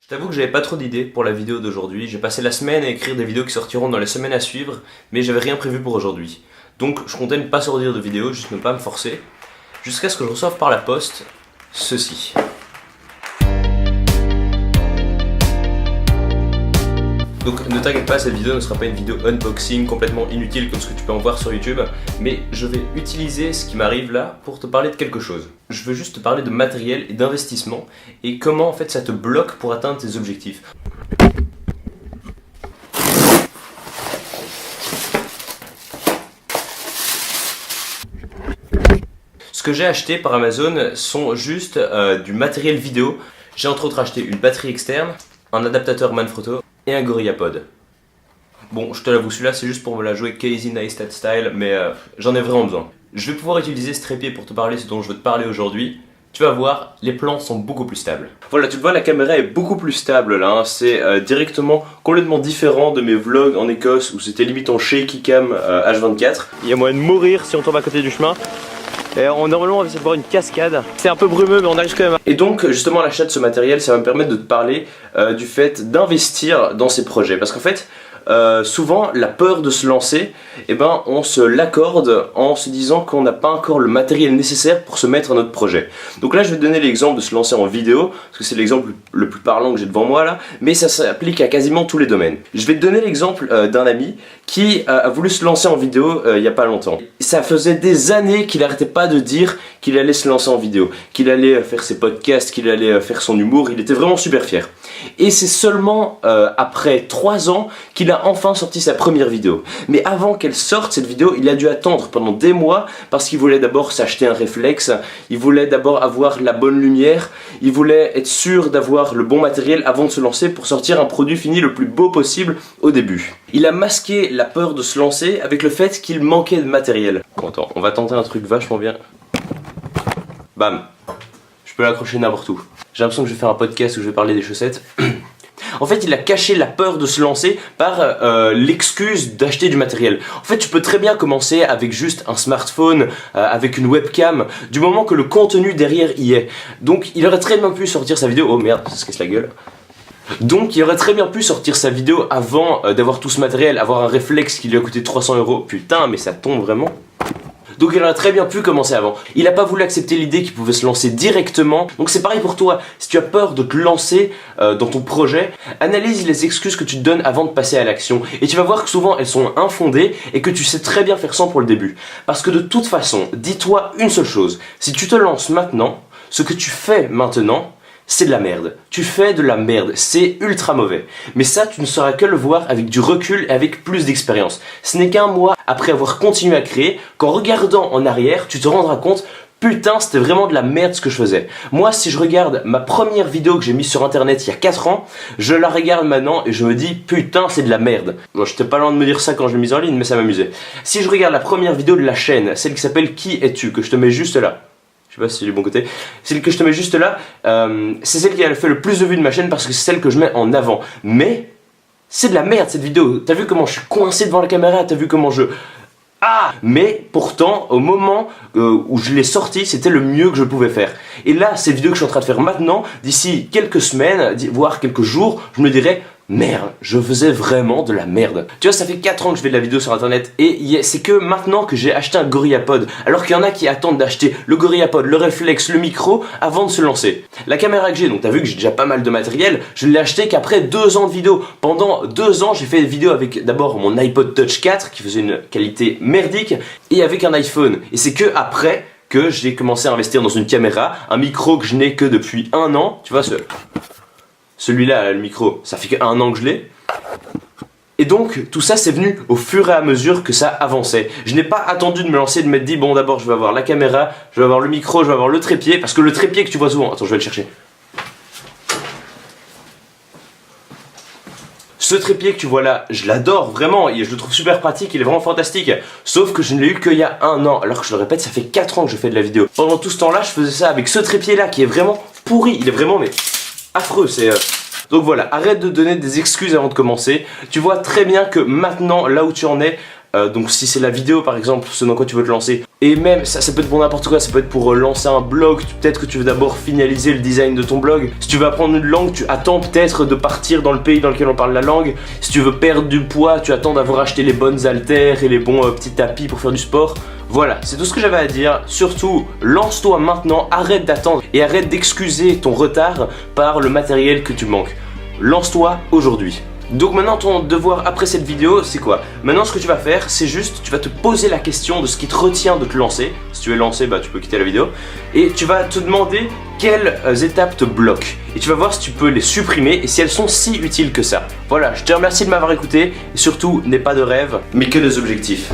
J'avoue que j'avais pas trop d'idées pour la vidéo d'aujourd'hui. J'ai passé la semaine à écrire des vidéos qui sortiront dans les semaines à suivre, mais j'avais rien prévu pour aujourd'hui. Donc je comptais ne pas sortir de vidéo, juste ne pas me forcer, jusqu'à ce que je reçoive par la poste ceci. Donc ne t'inquiète pas, cette vidéo ne sera pas une vidéo unboxing complètement inutile comme ce que tu peux en voir sur YouTube, mais je vais utiliser ce qui m'arrive là pour te parler de quelque chose. Je veux juste te parler de matériel et d'investissement et comment en fait ça te bloque pour atteindre tes objectifs. Ce que j'ai acheté par Amazon sont juste du matériel vidéo. J'ai entre autres acheté une batterie externe, un adaptateur Manfrotto et un GorillaPod. Bon, je te l'avoue, celui-là c'est juste pour me la jouer Casey Neistat style, mais j'en ai vraiment besoin. Je vais pouvoir utiliser ce trépied pour te parler ce dont je veux te parler aujourd'hui. Tu vas voir, les plans sont beaucoup plus stables. Voilà, tu le vois, la caméra est beaucoup plus stable là, hein. C'est directement complètement différent de mes vlogs en Écosse où c'était limite en shaky cam H24. Il y a moyen de mourir si on tombe à côté du chemin. Et normalement on va essayer de voir une cascade. C'est un peu brumeux mais on arrive quand même. Et donc justement l'achat de ce matériel ça va me permettre de te parler du fait d'investir dans ces projets. Parce qu'en fait souvent la peur de se lancer, eh ben, on se l'accorde en se disant qu'on n'a pas encore le matériel nécessaire pour se mettre à notre projet. Donc là je vais te donner l'exemple de se lancer en vidéo, parce que c'est l'exemple le plus parlant que j'ai devant moi là, mais ça s'applique à quasiment tous les domaines. Je vais te donner l'exemple d'un ami qui a voulu se lancer en vidéo il n'y a pas longtemps. Ça faisait des années qu'il n'arrêtait pas de dire qu'il allait se lancer en vidéo, qu'il allait faire ses podcasts, qu'il allait faire son humour, il était vraiment super fier. Et c'est seulement après 3 ans qu'il a enfin sorti sa première vidéo. Mais avant qu'elle sorte cette vidéo, il a dû attendre pendant des mois parce qu'il voulait d'abord s'acheter un réflexe, il voulait d'abord avoir la bonne lumière, il voulait être sûr d'avoir le bon matériel avant de se lancer pour sortir un produit fini le plus beau possible au début. Il a masqué la peur de se lancer avec le fait qu'il manquait de matériel. Bon, attends, on va tenter un truc vachement bien. Bam! Je peux l'accrocher n'importe où. J'ai l'impression que je vais faire un podcast où je vais parler des chaussettes. En fait, il a caché la peur de se lancer par l'excuse d'acheter du matériel. En fait, tu peux très bien commencer avec juste un smartphone, avec une webcam, du moment que le contenu derrière y est. Donc, il aurait très bien pu sortir sa vidéo... Oh merde, ça se casse la gueule. Donc, il aurait très bien pu sortir sa vidéo avant d'avoir tout ce matériel, avoir un réflexe qui lui a coûté 300 €. Putain, mais ça tombe vraiment. Donc il aurait très bien pu commencer avant. Il n'a pas voulu accepter l'idée qu'il pouvait se lancer directement. Donc c'est pareil pour toi. Si tu as peur de te lancer dans ton projet, analyse les excuses que tu te donnes avant de passer à l'action. Et tu vas voir que souvent elles sont infondées et que tu sais très bien faire sans pour le début. Parce que de toute façon, dis-toi une seule chose. Si tu te lances maintenant, ce que tu fais maintenant, c'est de la merde. Tu fais de la merde. C'est ultra mauvais. Mais ça, tu ne sauras que le voir avec du recul et avec plus d'expérience. Ce n'est qu'un mois après avoir continué à créer qu'en regardant en arrière, tu te rendras compte, putain, c'était vraiment de la merde ce que je faisais. Moi, si je regarde ma première vidéo que j'ai mise sur internet il y a 4 ans, je la regarde maintenant et je me dis, putain, c'est de la merde. Bon, j'étais pas loin de me dire ça quand je l'ai mise en ligne, mais ça m'amusait. Si je regarde la première vidéo de la chaîne, celle qui s'appelle Qui es-tu, que je te mets juste là. Je sais pas si c'est du bon côté. Celle que je te mets juste là, c'est celle qui a fait le plus de vues de ma chaîne parce que c'est celle que je mets en avant. Mais c'est de la merde cette vidéo. T'as vu comment je suis coincé devant la caméra? T'as vu comment je... Ah! Mais pourtant, au moment où je l'ai sorti, c'était le mieux que je pouvais faire. Et là, cette vidéo que je suis en train de faire maintenant, d'ici quelques semaines, voire quelques jours, je me dirais... Merde, je faisais vraiment de la merde. Tu vois, ça fait 4 ans que je fais de la vidéo sur internet et c'est que maintenant que j'ai acheté un GorillaPod. Alors qu'il y en a qui attendent d'acheter le GorillaPod, le réflexe, le micro avant de se lancer. La caméra que j'ai, donc t'as vu que j'ai déjà pas mal de matériel, je l'ai acheté qu'après 2 ans de vidéo. Pendant 2 ans, j'ai fait des vidéos avec d'abord mon iPod Touch 4 qui faisait une qualité merdique et avec un iPhone. Et c'est que après que j'ai commencé à investir dans une caméra, un micro que je n'ai que depuis 1 an. Tu vois celui-là, le micro, ça fait que 1 an que je l'ai. Et donc, tout ça, c'est venu au fur et à mesure que ça avançait. Je n'ai pas attendu de me lancer, de m'être dit, bon, d'abord, je vais avoir la caméra, je vais avoir le micro, je vais avoir le trépied, parce que le trépied que tu vois souvent... Attends, je vais le chercher. Ce trépied que tu vois là, je l'adore vraiment, et je le trouve super pratique, il est vraiment fantastique. Sauf que je ne l'ai eu qu'il y a 1 an, alors que je le répète, ça fait 4 ans que je fais de la vidéo. Pendant tout ce temps-là, je faisais ça avec ce trépied là, qui est vraiment pourri, il est vraiment, mais... affreux, c'est... Donc voilà, arrête de donner des excuses avant de commencer. Tu vois très bien que maintenant, là où tu en es, Donc si c'est la vidéo par exemple, ce dans quoi tu veux te lancer, et même ça peut être pour n'importe quoi, ça peut être pour lancer un blog, peut-être que tu veux d'abord finaliser le design de ton blog. Si tu veux apprendre une langue, tu attends peut-être de partir dans le pays dans lequel on parle la langue. Si tu veux perdre du poids, tu attends d'avoir acheté les bonnes haltères et les bons petits tapis pour faire du sport. Voilà, c'est tout ce que j'avais à dire. Surtout, lance-toi maintenant, arrête d'attendre et arrête d'excuser ton retard par le matériel que tu manques. Lance-toi aujourd'hui. Donc maintenant ton devoir après cette vidéo c'est quoi? Maintenant ce que tu vas faire c'est juste tu vas te poser la question de ce qui te retient de te lancer. Si tu es lancé bah tu peux quitter la vidéo. Et tu vas te demander quelles étapes te bloquent. Et tu vas voir si tu peux les supprimer et si elles sont si utiles que ça. Voilà, je te remercie de m'avoir écouté et surtout n'aie pas de rêve mais que des objectifs.